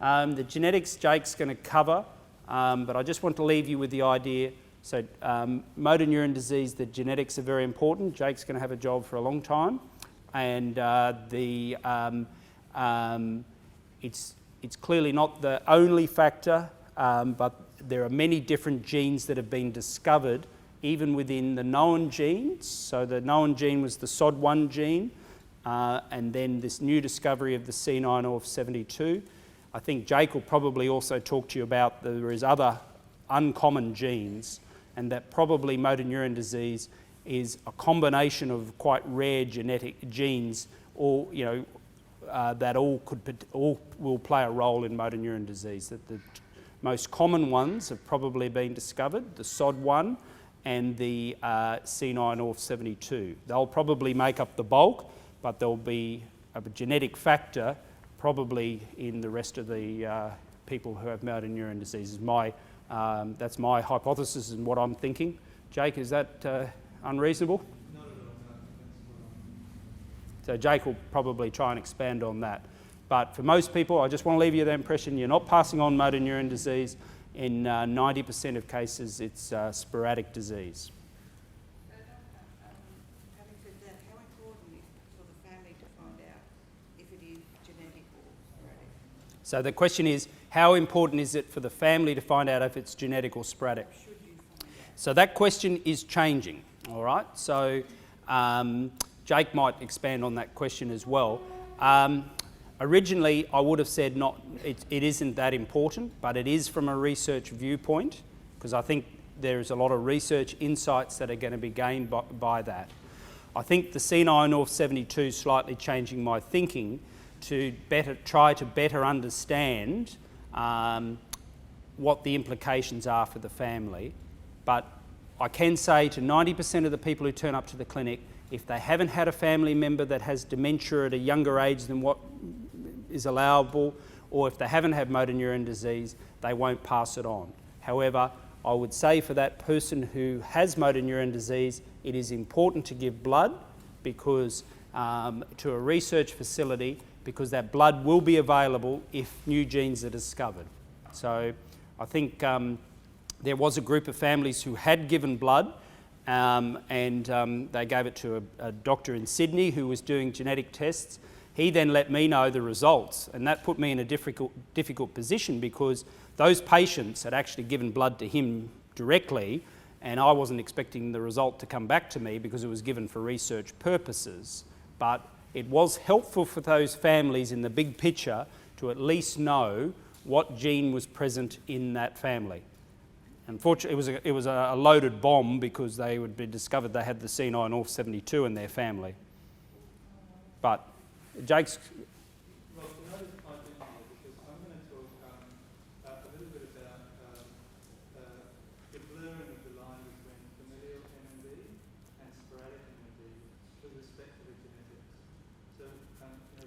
The genetics Jake's going to cover, but I just want to leave you with the idea. So motor neuron disease, the genetics are very important. Jake's going to have a job for a long time, and it's clearly not the only factor, but there are many different genes that have been discovered even within the known genes. So the known gene was the SOD1 gene, and then this new discovery of the C9orf72. I think Jake will probably also talk to you about there is other uncommon genes, and that probably motor neuron disease is a combination of quite rare genetic genes, or that all will play a role in motor neuron disease. That the most common ones have probably been discovered: the SOD1 and the C9orf72. They'll probably make up the bulk, but there'll be a genetic factor probably in the rest of the people who have motor neuron disease. That's my hypothesis and what I'm thinking. Jake, is that unreasonable? No. So Jake will probably try and expand on that. But for most people, I just want to leave you the impression you're not passing on motor neuron disease. In 90% of cases, it's sporadic disease. Having said that, how important is it for the family to find out if it is genetic or sporadic? So the question is, how important is it for the family to find out if it's genetic or sporadic? Should you find out? So that question is changing, all right? So Jake might expand on that question as well. Originally, I would have said it isn't that important, but it is from a research viewpoint, because I think there's a lot of research insights that are going to be gained by that. I think the C9orf72 is slightly changing my thinking to try to better understand what the implications are for the family. But I can say to 90% of the people who turn up to the clinic, if they haven't had a family member that has dementia at a younger age than what is allowable, or if they haven't had motor neuron disease, they won't pass it on. However, I would say for that person who has motor neuron disease, it is important to give blood because to a research facility, because that blood will be available if new genes are discovered. So I think there was a group of families who had given blood They gave it to a doctor in Sydney who was doing genetic tests. He then let me know the results, and that put me in a difficult position because those patients had actually given blood to him directly, and I wasn't expecting the result to come back to me because it was given for research purposes. But it was helpful for those families in the big picture to at least know what gene was present in that family. Unfortunately, it was a loaded bomb because they would be discovered they had the C9orf72 in their family. But Jake's... Well, can I just pipe in here, because I'm going to talk a little bit about the blurring of the line between familial MND and sporadic MND with respect to the genetics. So,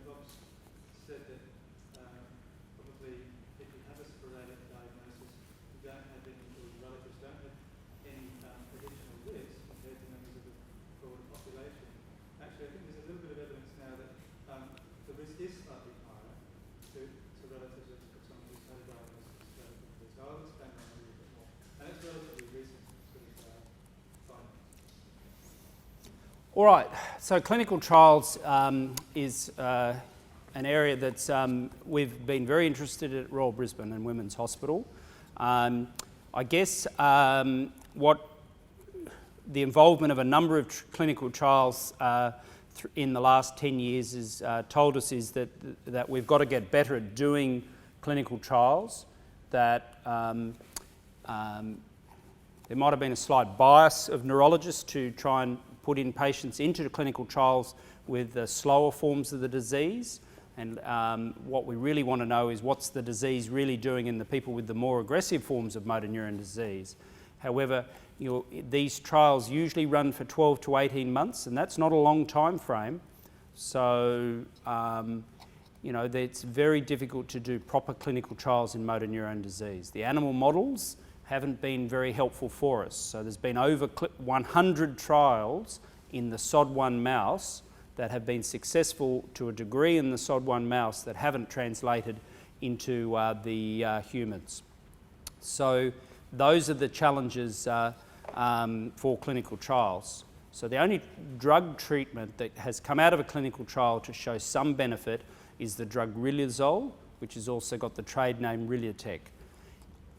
Bob's said that probably if you have a sporadic diagnosis, you don't have any, or your relatives don't have any additional risk compared to members of the broader population. Actually, I think there's a little bit of evidence now that the risk is slightly higher to relatives of someone who's had a diagnosis sporadically. So I'll explain that a little bit more. And it's relatively recent sort of findings. All right, so clinical trials is an area that we've been very interested in at Royal Brisbane and Women's Hospital. I guess what the involvement of a number of clinical trials in the last 10 years has told us is that we've got to get better at doing clinical trials, that there might have been a slight bias of neurologists to try and put in patients into clinical trials with the slower forms of the disease. And what we really want to know is what's the disease really doing in the people with the more aggressive forms of motor neuron disease. However, these trials usually run for 12 to 18 months, and that's not a long time frame. So, it's very difficult to do proper clinical trials in motor neuron disease. The animal models haven't been very helpful for us. So there's been over 100 trials in the SOD1 mouse that have been successful to a degree in the SOD1 mouse that haven't translated into the humans. So those are the challenges for clinical trials. So the only drug treatment that has come out of a clinical trial to show some benefit is the drug Riluzole, which has also got the trade name Rilutech.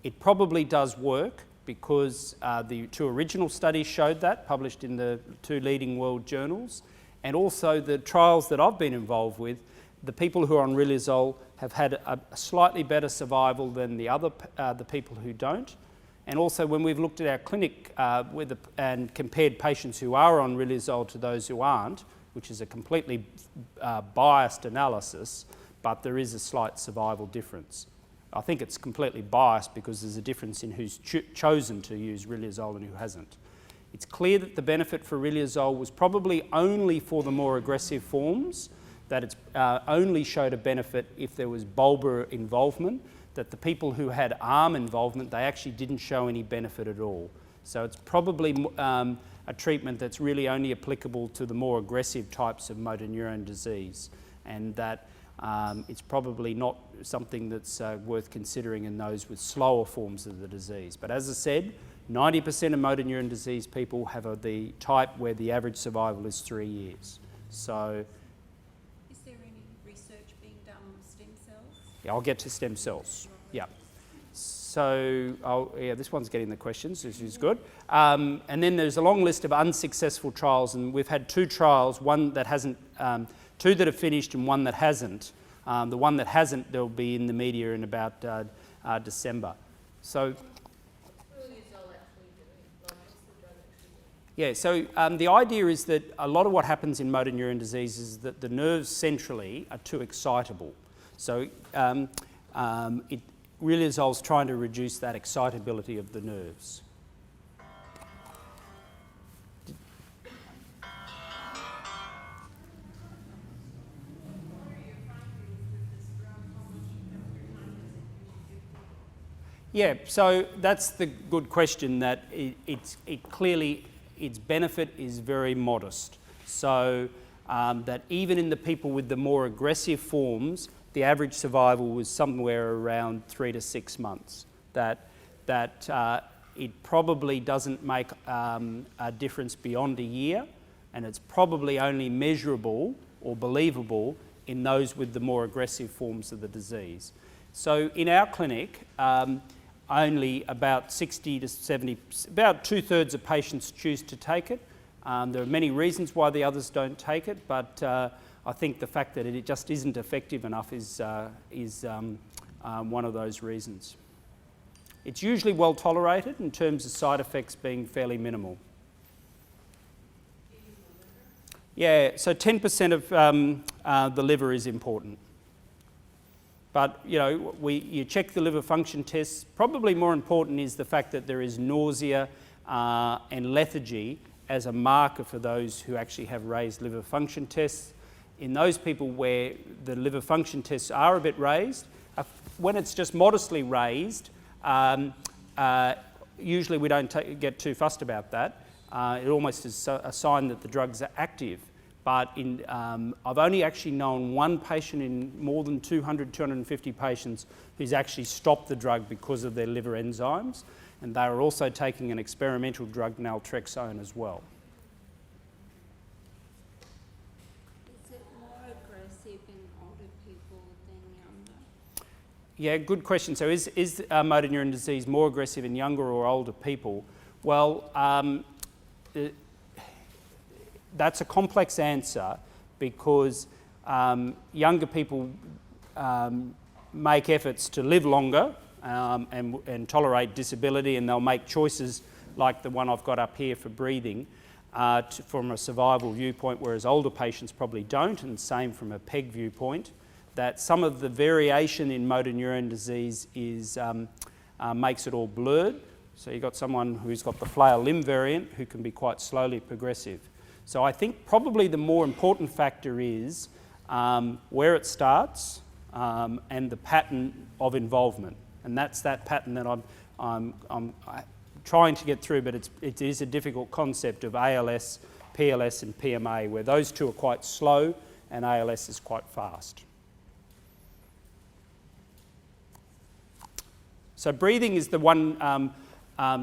It probably does work because the two original studies showed that, published in the two leading world journals. And also the trials that I've been involved with, the people who are on Riluzole have had a slightly better survival than the people who don't. And also when we've looked at our clinic and compared patients who are on Riluzole to those who aren't, which is a completely biased analysis, but there is a slight survival difference. I think it's completely biased because there's a difference in who's chosen to use Riluzole and who hasn't. It's clear that the benefit for Riluzole was probably only for the more aggressive forms, that it's only showed a benefit if there was bulbar involvement, that the people who had arm involvement, they actually didn't show any benefit at all. So it's probably a treatment that's really only applicable to the more aggressive types of motor neuron disease, and that it's probably not something that's worth considering in those with slower forms of the disease. But as I said, 90% of motor neuron disease people have the type where the average survival is 3 years. So, is there any research being done on stem cells? Yeah, I'll get to stem cells. Yeah. So, this one's getting the questions, which is good. And then there's a long list of unsuccessful trials, and we've had two trials, one that hasn't, two that have finished and one that hasn't. The one that hasn't, they'll be in the media in about December. So. Yeah, so the idea is that a lot of what happens in motor neuron disease is that the nerves centrally are too excitable. So Riluzole's trying to reduce that excitability of the nerves. Yeah, so that's the good question, that clearly its benefit is very modest. So that even in the people with the more aggressive forms, the average survival was somewhere around 3 to 6 months. That it probably doesn't make a difference beyond a year, and it's probably only measurable or believable in those with the more aggressive forms of the disease. So in our clinic, only about 60 to 70, about 2/3 of patients choose to take it. There are many reasons why the others don't take it, but I think the fact that it just isn't effective enough is one of those reasons. It's usually well tolerated in terms of side effects being fairly minimal. Yeah, so 10% of the liver is important. But, you know, you check the liver function tests. Probably more important is the fact that there is nausea and lethargy as a marker for those who actually have raised liver function tests. In those people where the liver function tests are a bit raised, when it's just modestly raised, usually we don't get too fussed about that. It almost is a sign that the drugs are active. But I've only actually known one patient in more than 200, 250 patients who's actually stopped the drug because of their liver enzymes, and they are also taking an experimental drug, naltrexone, as well. Is it more aggressive in older people than younger? Yeah, good question. So is motor neuron disease more aggressive in younger or older people? Well, that's a complex answer because younger people make efforts to live longer and tolerate disability, and they'll make choices like the one I've got up here for breathing from a survival viewpoint, whereas older patients probably don't, and same from a PEG viewpoint. That some of the variation in motor neuron disease makes it all blurred. So you've got someone who's got the flail limb variant who can be quite slowly progressive. So I think probably the more important factor is where it starts and the pattern of involvement. And that's that pattern that I'm trying to get through, but it is a difficult concept of ALS, PLS and PMA, where those two are quite slow and ALS is quite fast. So breathing is the one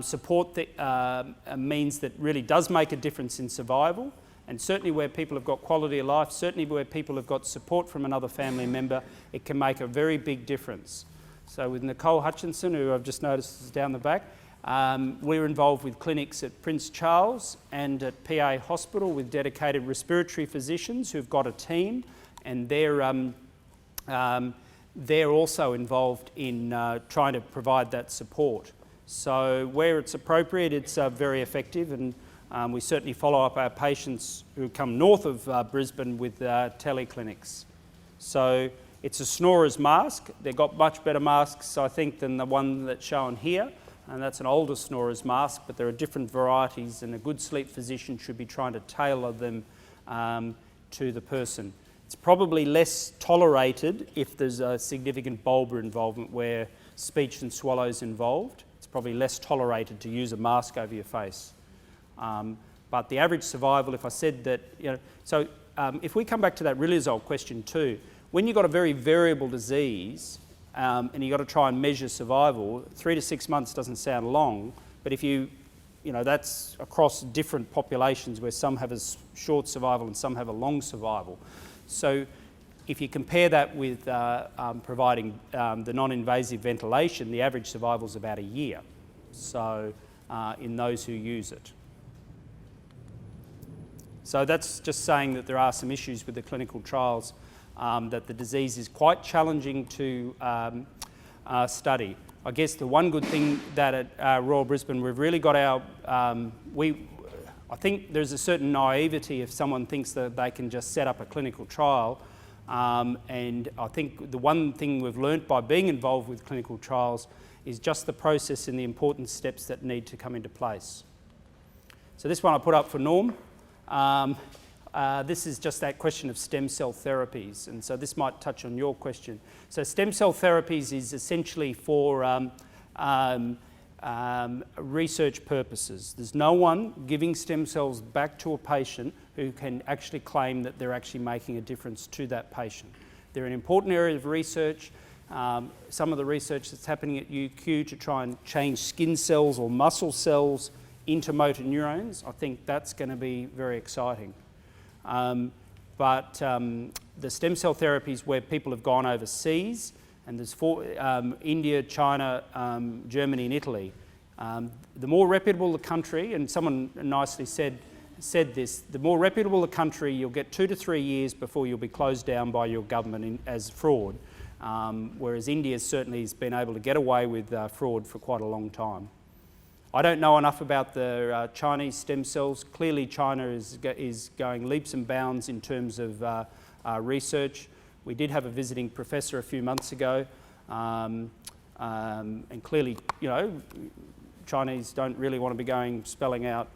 support that means that really does make a difference in survival, and certainly where people have got quality of life, certainly where people have got support from another family member, it can make a very big difference. So with Nicole Hutchinson, who I've just noticed is down the back, we're involved with clinics at Prince Charles and at PA Hospital with dedicated respiratory physicians who've got a team, and they're also involved in trying to provide that support. So where it's appropriate, it's very effective, and we certainly follow up our patients who come north of Brisbane with teleclinics. So it's a snorer's mask. They've got much better masks, I think, than the one that's shown here, and that's an older snorer's mask, but there are different varieties, and a good sleep physician should be trying to tailor them to the person. It's probably less tolerated if there's a significant bulbar involvement where speech and swallow's involved. Probably less tolerated to use a mask over your face. But the average survival, if I said that, you know, so if we come back to that riluzole question too, when you've got a very variable disease and you've got to try and measure survival, 3 to 6 months doesn't sound long, but if you know, that's across different populations where some have a short survival and some have a long survival. So if you compare that with providing the non-invasive ventilation, the average survival is about a year. So in those who use it. So that's just saying that there are some issues with the clinical trials, that the disease is quite challenging to study. I guess the one good thing that at Royal Brisbane we've really got our, I think there's a certain naivety if someone thinks that they can just set up a clinical trial. And I think the one thing we've learnt by being involved with clinical trials is just the process and the important steps that need to come into place. So this one I put up for Norm. This is just that question of stem cell therapies, and so this might touch on your question. So stem cell therapies is essentially for research purposes. There's no one giving stem cells back to a patient who can actually claim that they're actually making a difference to that patient. They're an important area of research. some of the research that's happening at UQ to try and change skin cells or muscle cells into motor neurons. I think that's going to be very exciting. But the stem cell therapies where people have gone overseas, and there's India, China, Germany and Italy. The more reputable the country, and someone nicely said this, the more reputable the country, you'll get 2 to 3 years before you'll be closed down by your government as fraud, whereas India certainly has been able to get away with fraud for quite a long time. I don't know enough about the Chinese stem cells. Clearly China is going leaps and bounds in terms of research. We did have a visiting professor a few months ago, and clearly, you know, Chinese don't really want to be spelling out.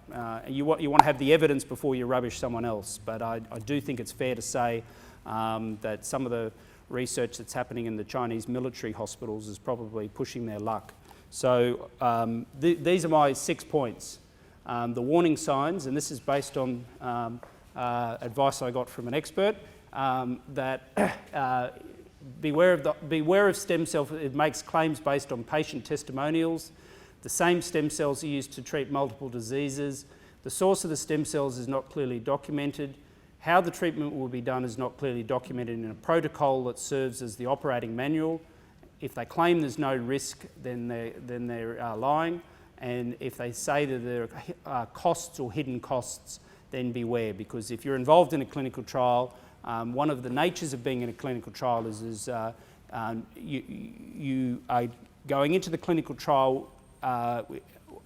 You want to have the evidence before you rubbish someone else. But I do think it's fair to say that some of the research that's happening in the Chinese military hospitals is probably pushing their luck. So these are my 6 points. The warning signs, and this is based on advice I got from an expert, that beware of stem cells. It makes claims based on patient testimonials. The same stem cells are used to treat multiple diseases. The source of the stem cells is not clearly documented. How the treatment will be done is not clearly documented in a protocol that serves as the operating manual. If they claim there's no risk, then they're lying. And if they say that there are costs or hidden costs, then beware, because if you're involved in a clinical trial, one of the natures of being in a clinical trial is you are going into the clinical trial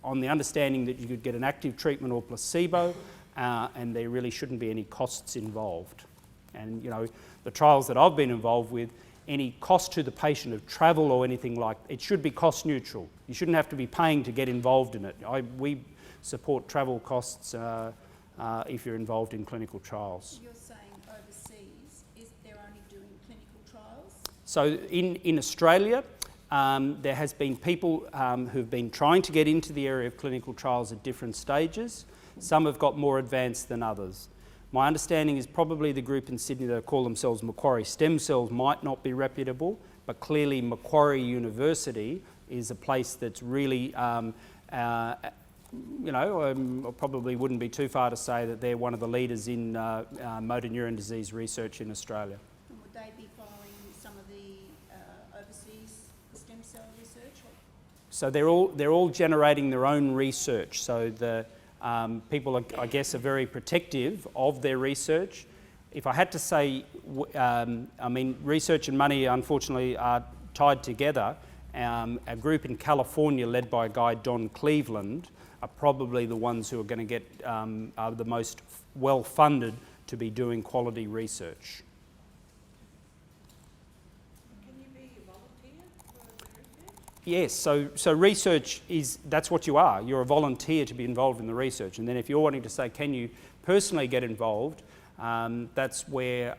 on the understanding that you could get an active treatment or placebo, and there really shouldn't be any costs involved. And you know, the trials that I've been involved with, any cost to the patient of travel or anything like it should be cost neutral. You shouldn't have to be paying to get involved in it. We support travel costs if you're involved in clinical trials. You're saying overseas, they're only doing clinical trials? So in Australia, there has been people who've been trying to get into the area of clinical trials at different stages. Some have got more advanced than others. My understanding is probably the group in Sydney that call themselves Macquarie Stem Cells might not be reputable, but clearly Macquarie University is a place that's really, I probably wouldn't be too far to say that they're one of the leaders in motor neuron disease research in Australia. And would they be following some of the overseas stem cell research? So they're all generating their own research. So the people, I guess, are very protective of their research. If I had to say, research and money unfortunately are tied together. A group in California led by a guy, Don Cleveland, are probably the ones who are going to get are the most well funded to be doing quality research. Can you be a volunteer for the research? Yes, so research that's what you are. You're a volunteer to be involved in the research. And then if you're wanting to say, can you personally get involved, that's where,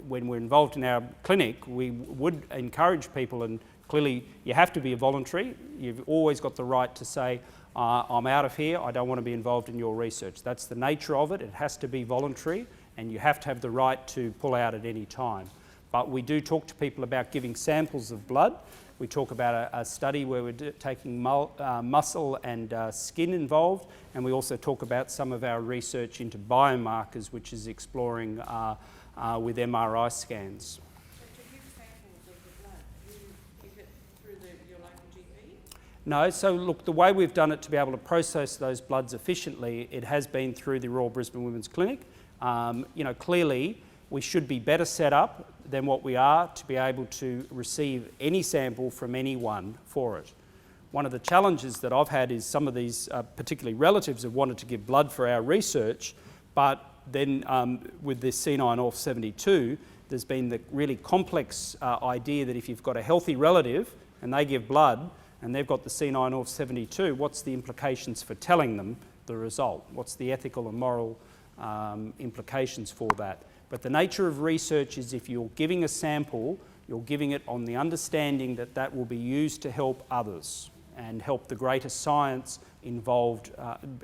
when we're involved in our clinic, we would encourage people, and clearly you have to be a voluntary. You've always got the right to say, I'm out of here, I don't want to be involved in your research. That's the nature of it. It has to be voluntary, and you have to have the right to pull out at any time. But we do talk to people about giving samples of blood. We talk about a study where we're taking muscle and skin involved, and we also talk about some of our research into biomarkers, which is exploring with MRI scans. So to give samples of the blood, you give it through your local GP? No, so look, the way we've done it to be able to process those bloods efficiently, it has been through the Royal Brisbane Women's Clinic. Clearly we should be better set up than what we are to be able to receive any sample from anyone for it. One of the challenges that I've had is some of these, particularly relatives, have wanted to give blood for our research, but then with this C9orf72, there's been the really complex idea that if you've got a healthy relative and they give blood and they've got the C9orf72, what's the implications for telling them the result? What's the ethical and moral implications for that? But the nature of research is if you're giving a sample, you're giving it on the understanding that that will be used to help others and help the greater science involved,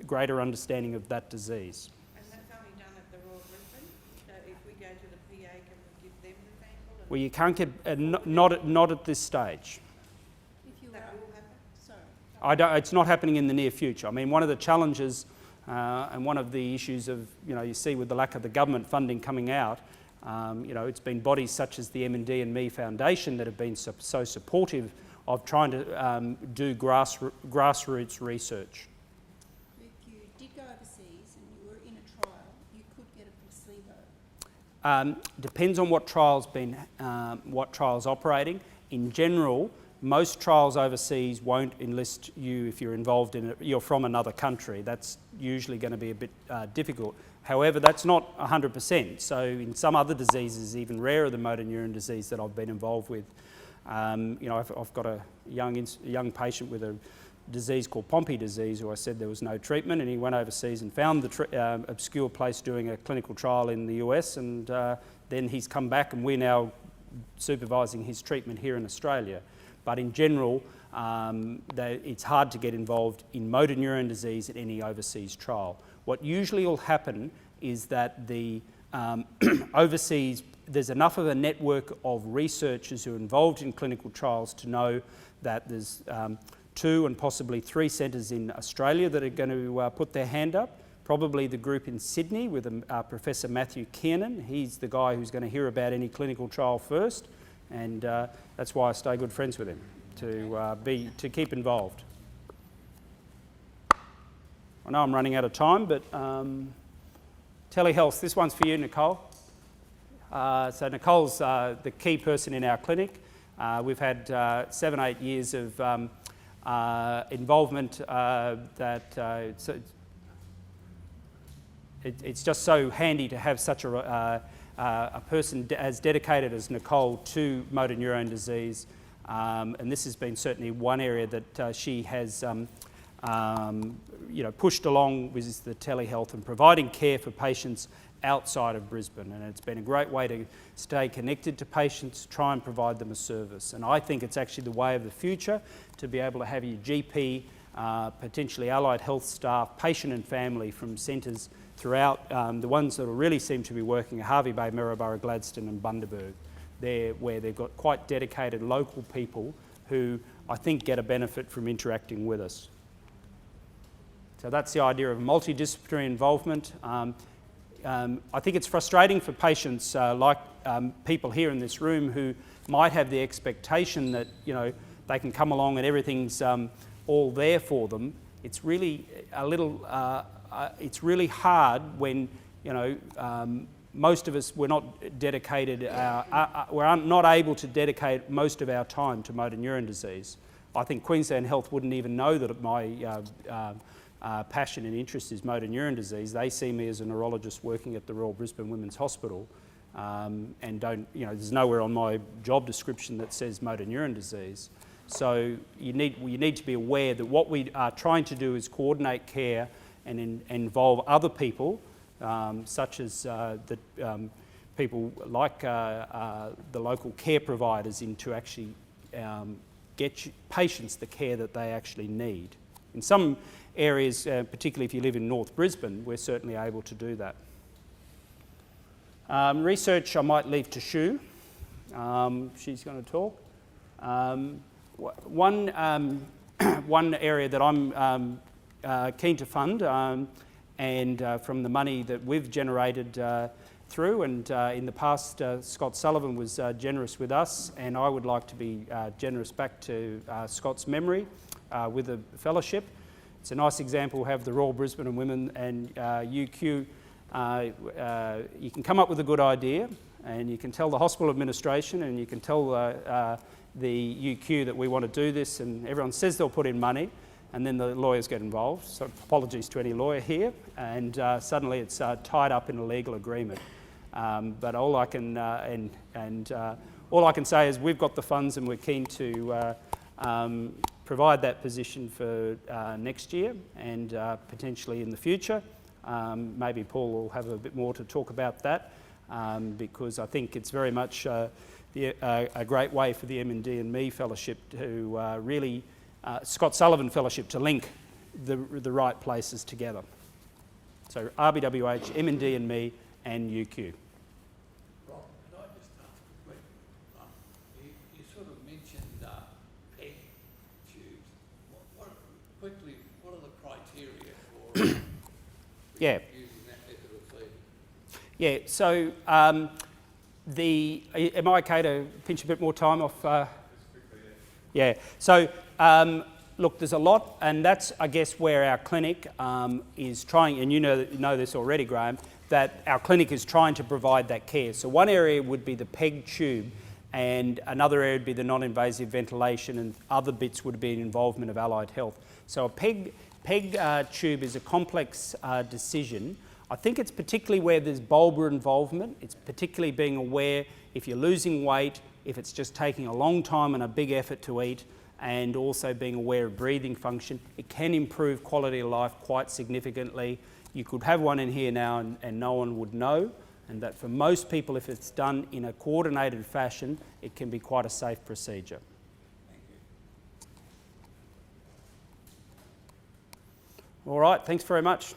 greater understanding of that disease. And that's only done at the Royal Brisbane? So if we go to the PA, can we give them the sample Well, you can't get, not at this stage. If you That are, will happen? Sorry. It's not happening in the near future. I mean, one of the challenges and one of the issues of, you see with the lack of the government funding coming out, it's been bodies such as the MND and Me Foundation that have been so supportive of trying to do grassroots research. If you did go overseas and you were in a trial, you could get a placebo. Depends on what what trial's operating. In general, most trials overseas won't enlist you if you're involved in it. You're from another country. That's usually going to be a bit difficult. However, that's not 100%. So in some other diseases, even rarer than motor neuron disease that I've been involved with, I've got a young patient with a disease called Pompe disease who I said there was no treatment, and he went overseas and found the obscure place doing a clinical trial in the US, and then he's come back and we're now supervising his treatment here in Australia. But in general, it's hard to get involved in motor neuron disease at any overseas trial. What usually will happen is that the overseas, there's enough of a network of researchers who are involved in clinical trials to know that there's 2 and possibly 3 centres in Australia that are going to put their hand up. Probably the group in Sydney with Professor Matthew Kiernan. He's the guy who's going to hear about any clinical trial first, and that's why I stay good friends with him, to keep involved. I know I'm running out of time, but telehealth, this one's for you, Nicole. So Nicole's the key person in our clinic. We've had 7-8 years of involvement it's just so handy to have such a person as dedicated as Nicole to motor neurone disease, and this has been certainly one area that she has pushed along with the telehealth and providing care for patients outside of Brisbane, and it's been a great way to stay connected to patients, try and provide them a service. And I think it's actually the way of the future to be able to have your GP, potentially allied health staff, patient and family from centres throughout. The ones that really seem to be working are Hervey Bay, Maryborough, Gladstone and Bundaberg. Where they've got quite dedicated local people who I think get a benefit from interacting with us. So that's the idea of multidisciplinary involvement. I think it's frustrating for patients like people here in this room who might have the expectation that they can come along and everything's all there for them. It's really it's really hard when most of us we're not dedicated. We're not able to dedicate most of our time to motor neuron disease. I think Queensland Health wouldn't even know that my passion and interest is motor neuron disease. They see me as a neurologist working at the Royal Brisbane Women's Hospital, and don't, there's nowhere on my job description that says motor neuron disease. So you need to be aware that what we are trying to do is coordinate care and involve other people, such as the people like the local care providers, into actually get patients the care that they actually need. In some areas, particularly if you live in North Brisbane, we're certainly able to do that. Research I might leave to Shu. She's going to talk. One area that I'm keen to fund, and from the money that we've generated through, and in the past Scott Sullivan was generous with us, and I would like to be generous back to Scott's memory with a fellowship. It's a nice example. We have the Royal Brisbane and Women and UQ. You can come up with a good idea, and you can tell the hospital administration, and you can tell the UQ that we want to do this, and everyone says they'll put in money, and then the lawyers get involved. So apologies to any lawyer here, and suddenly it's tied up in a legal agreement. But all I can all I can say is we've got the funds, and we're keen to provide that position for next year and potentially in the future. Maybe Paul will have a bit more to talk about that, because I think it's very much a great way for the MND and Me Fellowship to really, Scott Sullivan Fellowship, to link the right places together. So RBWH, MND and Me and UQ. Rob, could I just ask a question? mentioned PEG tubes. What are the criteria for Yeah. using that method of feeding? Yeah, so am I okay to pinch a bit more time off? Yeah, so look, there's a lot, and that's, I guess, where our clinic is trying, and you know this already, Graham, that our clinic is trying to provide that care. So one area would be the PEG tube, and another area would be the non-invasive ventilation, and other bits would be an involvement of allied health. So a PEG tube is a complex decision. I think it's particularly where there's bulbar involvement. It's particularly being aware if you're losing weight, if it's just taking a long time and a big effort to eat, and also being aware of breathing function. It can improve quality of life quite significantly. You could have one in here now and no one would know, and that for most people, if it's done in a coordinated fashion, it can be quite a safe procedure. Thank you. All right, thanks very much.